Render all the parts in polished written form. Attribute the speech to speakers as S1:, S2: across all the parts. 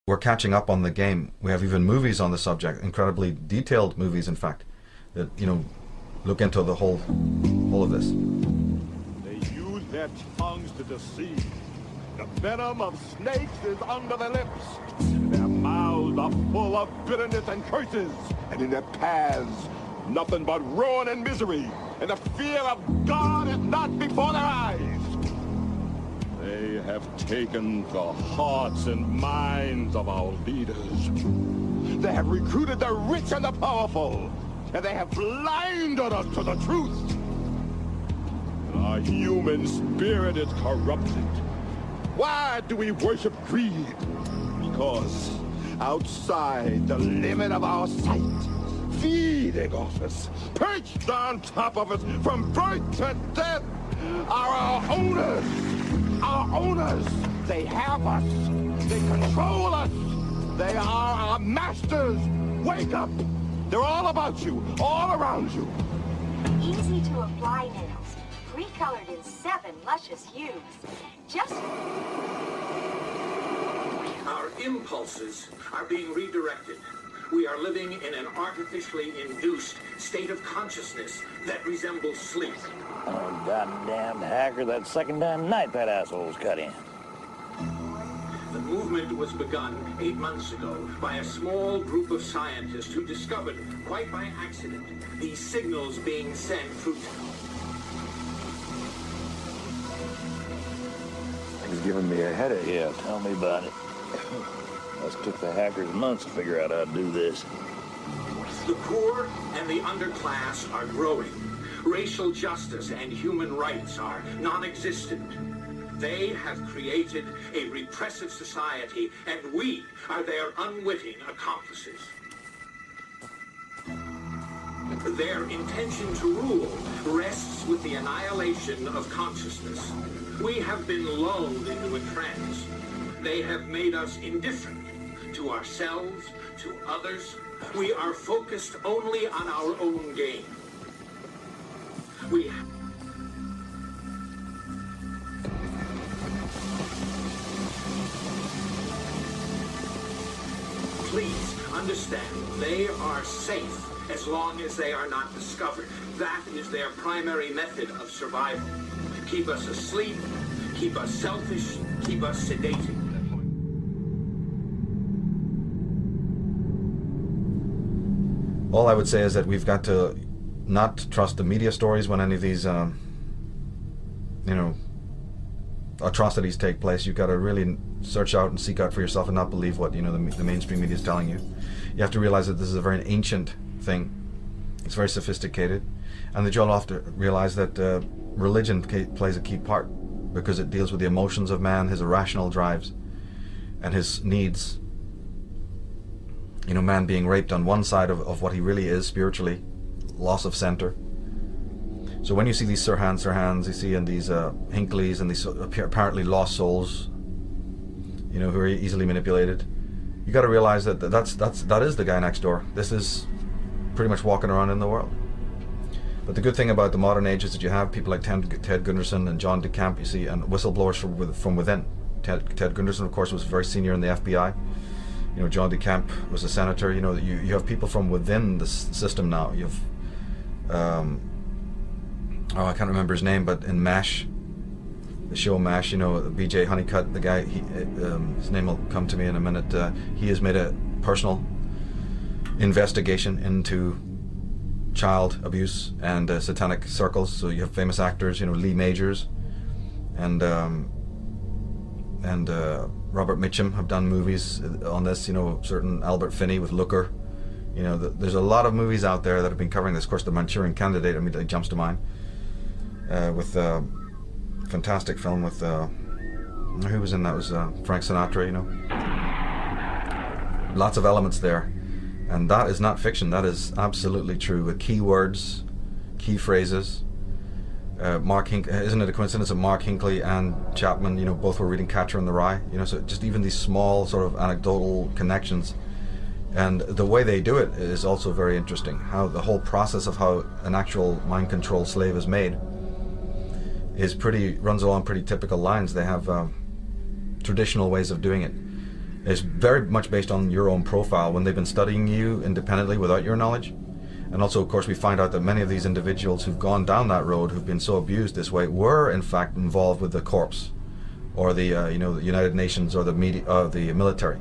S1: we're catching up on the game. We have even movies on the subject, incredibly detailed movies, in fact, that, you know, look into the whole of this.
S2: They use their tongues to deceive. The venom of snakes is under their lips. Their mouths are full of bitterness and curses. And in their paths, nothing but ruin and misery. And the fear of God is not before their eyes. They have taken the hearts and minds of our leaders. They have recruited the rich and the powerful. And they have blinded us to the truth. And our human spirit is corrupted. Why do we worship greed? Because outside the limit of our sight, feeding off us, perched on top of us from birth to death, are our owners. Our owners. They have us. They control us. They are our masters. Wake up. They're all about you, all around you.
S3: Easy to apply nails, pre-colored in 7 luscious hues. Just...
S4: Our impulses are being redirected. We are living in an artificially induced state of consciousness that resembles sleep.
S5: Oh, goddamn hacker, that second damn night that asshole's cut in.
S4: The movement was begun 8 months ago by a small group of scientists who discovered, quite by accident, these signals being sent through...
S5: He's giving me a headache. Yeah, tell me about it. Must took the hackers months to figure out how to do this.
S4: The poor and the underclass are growing. Racial justice and human rights are non-existent. They have created a repressive society, and we are their unwitting accomplices. Their intention to rule rests with the annihilation of consciousness. We have been lulled into a trance. They have made us indifferent to ourselves, to others. We are focused only on our own gain. Please understand, they are safe as long as they are not discovered. That is their primary method of survival. Keep us asleep, keep us selfish, keep us sedated.
S1: All I would say is that we've got to not trust the media stories when any of these, you know, atrocities take place. You've got to really search out and seek out for yourself and not believe what, you know, the mainstream media is telling you. You have to realize that this is a very ancient thing. It's very sophisticated, and that you'll have to realize that religion plays a key part, because it deals with the emotions of man, his irrational drives, and his needs. You know, man being raped on one side of what he really is spiritually, loss of center. So when you see these Sirhans, you see in these Hinckleys and these apparently lost souls, you know, very easily manipulated, you got to realize that that is the guy next door. This is pretty much walking around in the world. But the good thing about the modern age is that you have people like Ted Gunderson and John DeCamp, you see, and whistleblowers from within. Ted Gunderson, of course, was very senior in the FBI. You know, John DeCamp was a senator. You know, you have people from within the system now. You have, oh, I can't remember his name, but in MASH, the show MASH, you know, B.J. Honeycutt, the guy, his name will come to me in a minute. He has made a personal investigation into child abuse and satanic circles. So you have famous actors, you know, Lee Majors and Robert Mitchum have done movies on this, you know, certain Albert Finney with Looker. You know, there's a lot of movies out there that have been covering this. Of course, The Manchurian Candidate immediately jumps to mind, with a fantastic film with, who was in that? It was Frank Sinatra, you know. Lots of elements there. And that is not fiction, that is absolutely true, with key words, key phrases. Isn't it a coincidence that Mark Hinckley and Chapman, you know, both were reading Catcher in the Rye? You know, so just even these small sort of anecdotal connections, and the way they do it is also very interesting. How the whole process of how an actual mind control slave is made runs along pretty typical lines. They have traditional ways of doing it, is very much based on your own profile when they've been studying you independently without your knowledge. And also, of course, we find out that many of these individuals who've gone down that road, who've been so abused this way, were in fact involved with the corps, or the the United Nations, or the media, the military.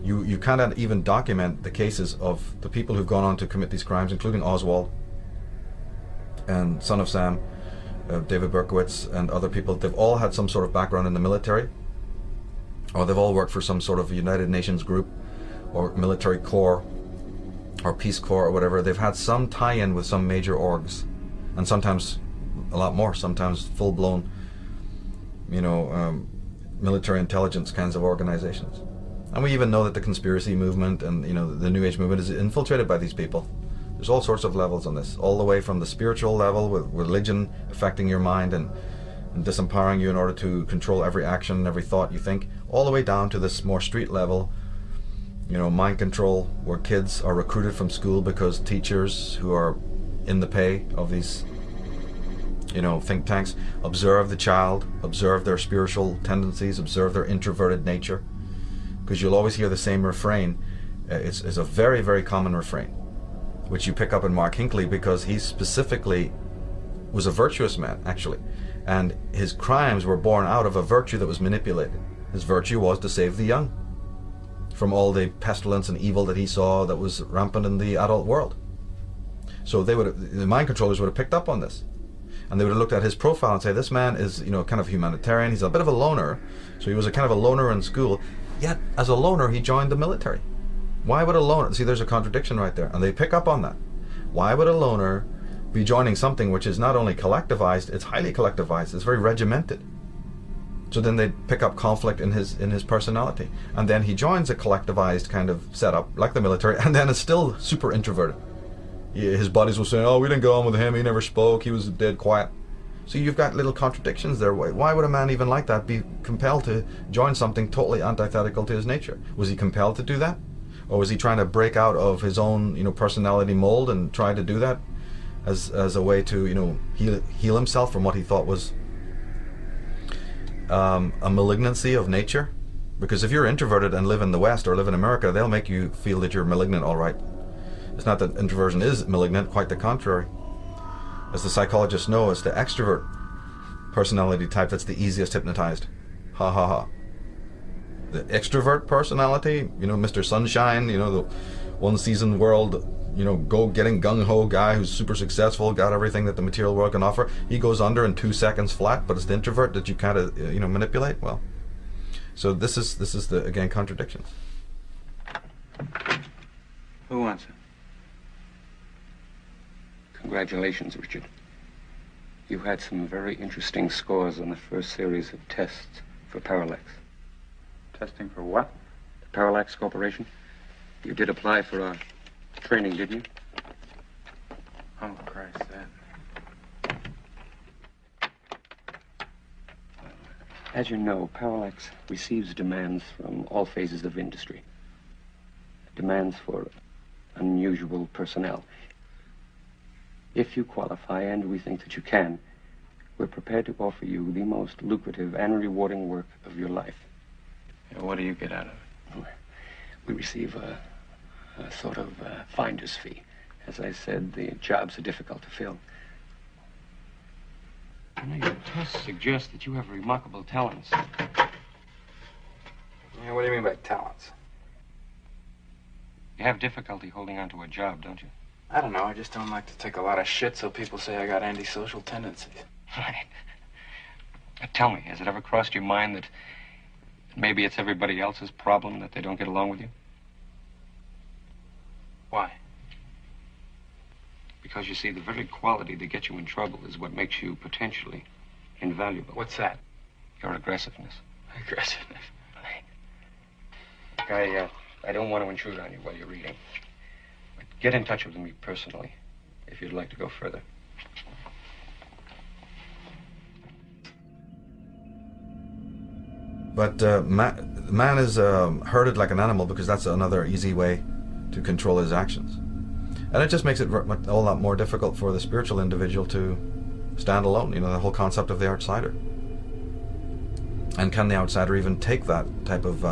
S1: You cannot even document the cases of the people who've gone on to commit these crimes, including Oswald and Son of Sam, David Berkowitz, and other people. They've all had some sort of background in the military, or they've all worked for some sort of United Nations group, or military corps, or Peace Corps, or whatever. They've had some tie-in with some major orgs, and sometimes a lot more, sometimes full-blown, military intelligence kinds of organizations. And we even know that the conspiracy movement and the New Age movement is infiltrated by these people. There's all sorts of levels on this, all the way from the spiritual level, with religion affecting your mind and disempowering you in order to control every action, every thought you think, all the way down to this more street level, mind control, where kids are recruited from school because teachers who are in the pay of these think tanks observe the child, observe their spiritual tendencies, observe their introverted nature. Because you'll always hear the same refrain. It's a very, very common refrain, which you pick up in Mark Hinckley, because he specifically was a virtuous man, actually. And his crimes were born out of a virtue that was manipulated. His virtue was to save the young from all the pestilence and evil that he saw that was rampant in the adult world. So the mind controllers would have picked up on this. And they would have looked at his profile and say, this man is, kind of humanitarian. He's a bit of a loner. So he was a kind of a loner in school. Yet, as a loner, he joined the military. Why would a loner... See, there's a contradiction right there. And they pick up on that. Why would a loner be joining something which is not only collectivized, it's highly collectivized, it's very regimented. So then they pick up conflict in his personality. And then he joins a collectivized kind of setup, like the military, and then is still super introverted. His buddies will say, oh, we didn't go on with him, he never spoke, he was dead quiet. So you've got little contradictions there. Why would a man even like that be compelled to join something totally antithetical to his nature? Was he compelled to do that? Or was he trying to break out of his own personality mold and try to do that as a way to heal himself from what he thought was a malignancy of nature? Because if you're introverted and live in the West or live in America, they'll make you feel that you're malignant, all right. It's not that introversion is malignant, quite the contrary. As the psychologists know, it's the extrovert personality type that's the easiest hypnotized. Ha ha ha. The extrovert personality, Mr. Sunshine, the one season world, getting gung-ho guy who's super successful, got everything that the material world can offer, he goes under in 2 seconds flat, but it's the introvert that you kind of, manipulate. Well, so this is the, again, contradictions.
S6: Who wants it? Congratulations, Richard. You had some very interesting scores on the first series of tests for Parallax.
S7: Testing for what?
S6: The Parallax Corporation. You did apply for our training, didn't you?
S7: Oh, Christ, that.
S6: As you know, Parallax receives demands from all phases of industry. Demands for unusual personnel. If you qualify, and we think that you can, we're prepared to offer you the most lucrative and rewarding work of your life.
S7: Yeah, what do you get out of it?
S6: We receive a sort of finder's fee. As I said, the jobs are difficult to fill. Your tests suggest that you have remarkable talents.
S7: Yeah, what do you mean by talents?
S6: You have difficulty holding on to a job, don't you?
S7: I don't know, I just don't like to take a lot of shit so people say I got antisocial tendencies.
S6: Right. Now tell me, has it ever crossed your mind that maybe it's everybody else's problem that they don't get along with you?
S7: Why?
S6: Because you see, the very quality that gets you in trouble is what makes you potentially invaluable.
S7: What's that?
S6: Your aggressiveness.
S7: Aggressiveness?
S6: Right. I don't want to intrude on you while you're reading. But get in touch with me personally if you'd like to go further.
S1: But man is herded like an animal because that's another easy way to control his actions. And it just makes it a whole lot more difficult for the spiritual individual to stand alone, the whole concept of the outsider. And can the outsider even take that type of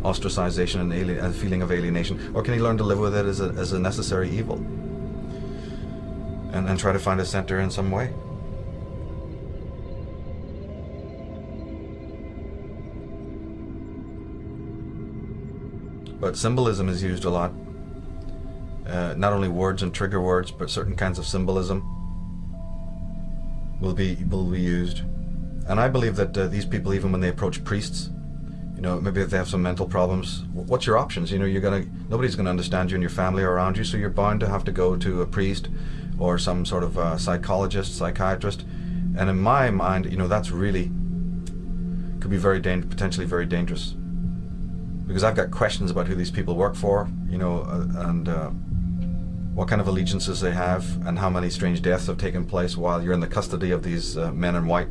S1: ostracization and a feeling of alienation, or can he learn to live with it as a necessary evil, and try to find a center in some way? But symbolism is used a lot. Not only words and trigger words, but certain kinds of symbolism will be used. And I believe that these people, even when they approach priests, you know, maybe if they have some mental problems, what's your options? You know, nobody's gonna understand you and your family are around you, so you're bound to have to go to a priest or some sort of psychologist, psychiatrist. And in my mind, you know, that's really could be potentially very dangerous, because I've got questions about who these people work for, you know, and what kind of allegiances they have, and how many strange deaths have taken place while you're in the custody of these men in white.